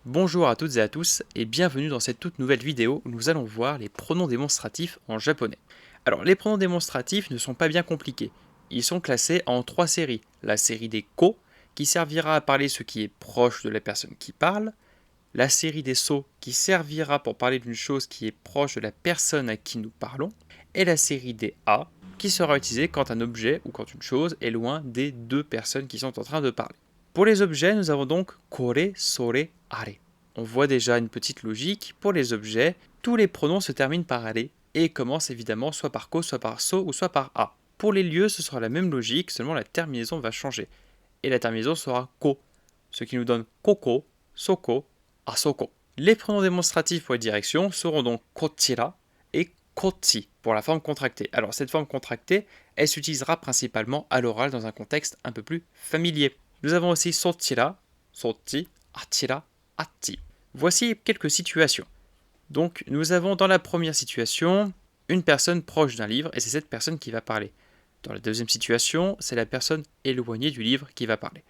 Bonjour à toutes et à tous et bienvenue dans cette toute nouvelle vidéo où nous allons voir les pronoms démonstratifs en japonais. Alors les pronoms démonstratifs ne sont pas bien compliqués. Ils sont classés en trois séries. La série des ko qui servira à parler ce qui est proche de la personne qui parle. La série des so qui servira pour parler d'une chose qui est proche de la personne à qui nous parlons. Et la série des a qui sera utilisée quand un objet ou quand une chose est loin des deux personnes qui sont en train de parler. Pour les objets, nous avons donc kore, sore, are. On voit déjà une petite logique. Pour les objets, tous les pronoms se terminent par are et commencent évidemment soit par ko, soit par so ou soit par a. Pour les lieux, ce sera la même logique, seulement la terminaison va changer. Et la terminaison sera ko, ce qui nous donne koko, soko, asoko. Les pronoms démonstratifs pour les directions seront donc kochira et kochi pour la forme contractée. Alors cette forme contractée, elle s'utilisera principalement à l'oral dans un contexte un peu plus familier. Nous avons aussi sochira, sochi, achira, achi. Voici quelques situations. Donc nous avons dans la première situation une personne proche d'un livre et c'est cette personne qui va parler. Dans la deuxième situation, c'est la personne éloignée du livre qui va parler.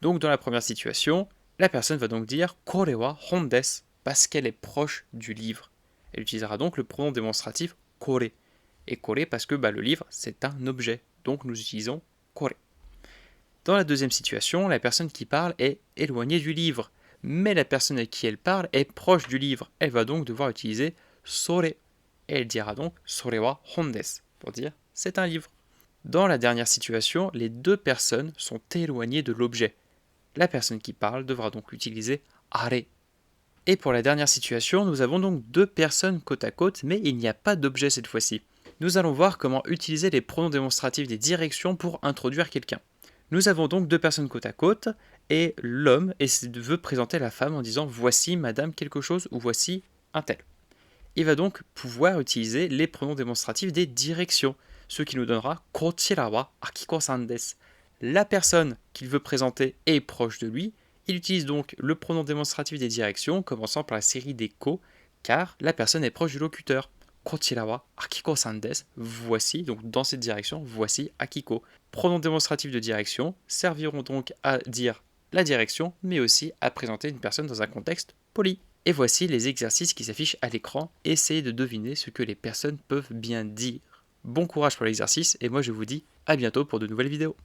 Donc dans la première situation, la personne va donc dire kore wa hon desu parce qu'elle est proche du livre. Elle utilisera donc le pronom démonstratif kore. Et kore parce que le livre c'est un objet. Donc nous utilisons kore. Dans la deuxième situation, la personne qui parle est éloignée du livre, mais la personne à qui elle parle est proche du livre. Elle va donc devoir utiliser sore. Et elle dira donc sore wa hon desu pour dire c'est un livre. Dans la dernière situation, les deux personnes sont éloignées de l'objet. La personne qui parle devra donc utiliser are. Et pour la dernière situation, nous avons donc deux personnes côte à côte, mais il n'y a pas d'objet cette fois-ci. Nous allons voir comment utiliser les pronoms démonstratifs des directions pour introduire quelqu'un. Nous avons donc deux personnes côte à côte, et l'homme veut présenter la femme en disant « voici madame quelque chose » ou « voici un tel ». Il va donc pouvoir utiliser les pronoms démonstratifs des directions, ce qui nous donnera « kochira wa Akiko-san desu ». La personne qu'il veut présenter est proche de lui, il utilise donc le pronom démonstratif des directions, commençant par la série des ko, car la personne est proche du locuteur. Kochira wa Akiko-san desu. Voici, donc dans cette direction, voici Akiko. Pronoms démonstratifs de direction serviront donc à dire la direction, mais aussi à présenter une personne dans un contexte poli. Et voici les exercices qui s'affichent à l'écran. Essayez de deviner ce que les personnes peuvent bien dire. Bon courage pour l'exercice et moi je vous dis à bientôt pour de nouvelles vidéos.